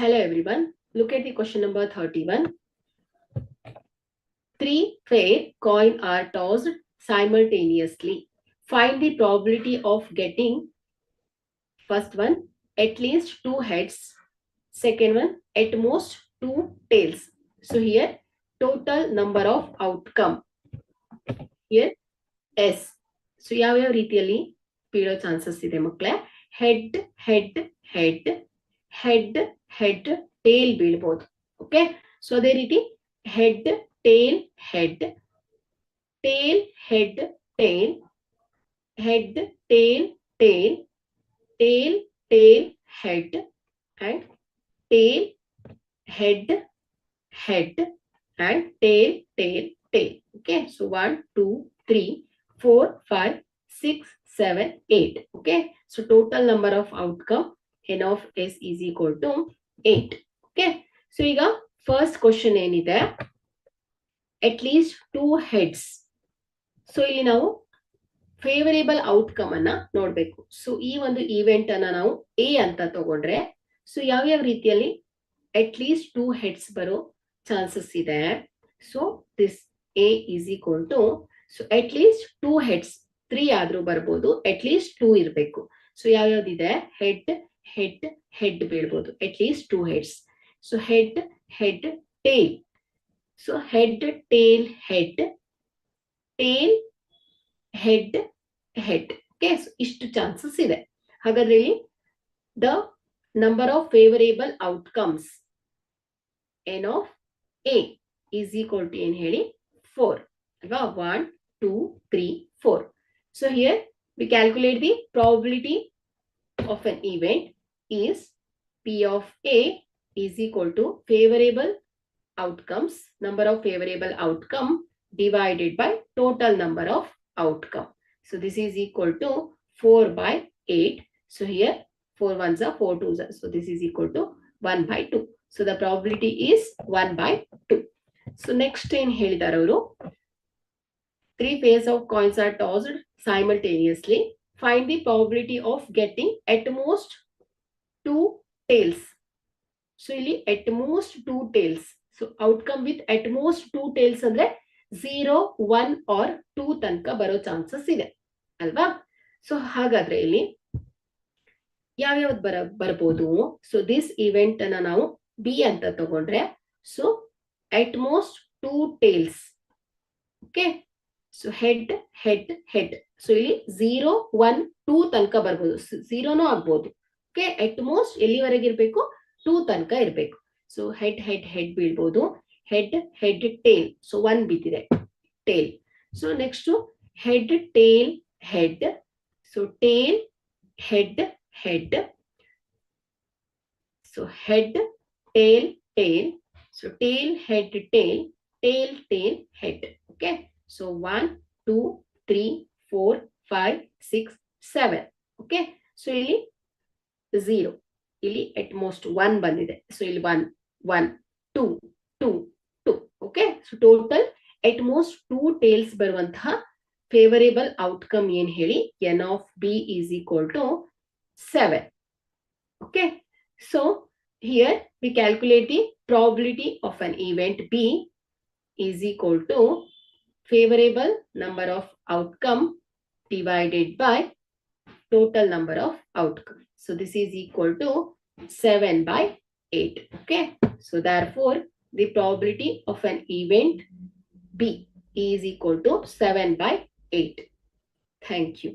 Hello everyone. Look at the question number 31. 3 fair coin are tossed simultaneously. Find the probability of getting first one at least 2 heads, second one at most 2 tails. So here total number of outcome. Here S. So ಯಾವ ರೀತಿಯಲ್ಲಿ ಬೀಳೋ chances ಇದೆ ಮಕ್ಕಳೇ? Head head head head head tail ಬೀಳ್ಬೋದು. Okay, so ಅದೇ ರೀತಿ head tail head tail head tail head tail tail tail tail head and tail head head and tail tail tail. Okay, so 1 2 3 4 5 6 7 8. Okay, so total number of outcome n of s is equal to 8. Okay, so ಈಗ first question ಏನಿದೆ, at least 2 heads. So ಇಲ್ಲಿ ನಾವು favourable outcome ಅನ್ನ ನೋಡ್ಬೇಕು. So ಈ ಒಂದು event ಅನ್ನ ನಾವು ಎ ಅಂತ ತಗೊಂಡ್ರೆ, ಸೊ ಯಾವ್ಯಾವ ರೀತಿಯಲ್ಲಿ ಅಟ್ ಲೀಸ್ಟ್ 2 ಹೆಡ್ಸ್ ಬರೋ ಚಾನ್ಸಸ್ ಇದೆ. So this A is equal to, so at least 2 heads, 3 ಆದ್ರೂ ಬರ್ಬೋದು, ಅಟ್ ಲೀಸ್ಟ್ 2 ಇರಬೇಕು. ಸೊ ಯಾವ್ಯಾವ್ದಿದೆ, ಹೆಡ್ ಹೆಡ್ ಹೆಡ್ ಬೀಳ್ಬೋದು, at least 2 heads. So head head tail, so head tail head tail head head. Okay, so ಇಷ್ಟು chances ಇದೆ. ಹಾಗಾದ್ರೆ ಇಲ್ಲಿ the number of favourable outcomes N of A is equal to ಏನ್ ಹೇಳಿ, 4 ಅಲ್ವಾ? 1 2 3 4. So here we calculate the probability of an event is P of A is equal to favourable outcomes, number of favorable outcome divided by total number of outcome. So this is equal to 4 by 8. So here 4 ones are 4 twos are. So this is equal to 1 by 2. So the probability is 1 by 2. So next in ಹೇಳಿದಾರವರು, 3 pairs of coins are tossed simultaneously. Find the probability of getting at most 2 tails. So ಇಲ್ಲಿ at most 2 tails. So outcome with at most 2 tails ಅಂದ್ರೆ 0 1 or 2 ತನಕ ಬರೋ chances ಇದೆ ಅಲ್ವಾ? So ಹಾಗಾದ್ರೆ ಇಲ್ಲಿ ಯಾವ್ಯಾವ್ದು ಬರ್ಬೋದು. ಸೊ ದಿಸ್ ಇವೆಂಟ್ ಅನ್ನ ನಾವು ಬಿ ಅಂತ ತಗೊಂಡ್ರೆ, so at most 2 tails. Okay, so head head head. So ಇಲ್ಲಿ 0 1 2 ತನಕ ಬರ್ಬೋದು, 0ನೂ ಆಗ್ಬೋದು. ಓಕೆ, ಅಟ್ ಮೋಸ್ಟ್ ಎಲ್ಲಿವರೆಗೆ ಇರ್ಬೇಕು, 2 ತನಕ ಇರ್ಬೇಕು. ಸೊ ಹೆಡ್ ಹೆಡ್ ಹೆಡ್ ಬೀಳ್ಬೋದು, ಹೆಡ್ ಹೆಡ್ ಟೇಲ್. ಸೊ 1 ಬಿದ್ದಿದೆ, tail. So next head tail head. So tail head head. So head tail tail. So tail head tail tail tail head. Okay, so 1 2 3 4 5 6 7. Okay, so ಇಲ್ಲಿ 0, ಇಲ್ಲಿ at most 1 ಬಂದಿದೆ. So ಇಲ್ಲಿ 1 1 2 2 2. Okay, so total at most 2 tails ಬರುವಂತಹ favourable outcome ಏನ್ ಹೇಳಿ, N of B is equal to 7. Okay, so here we calculate the probability of an event B is equal to favourable number of outcome divided by total number of outcome. So this is equal to 7 by 8. Okay, so therefore the probability of an event B is equal to 7 by 8. Thank you.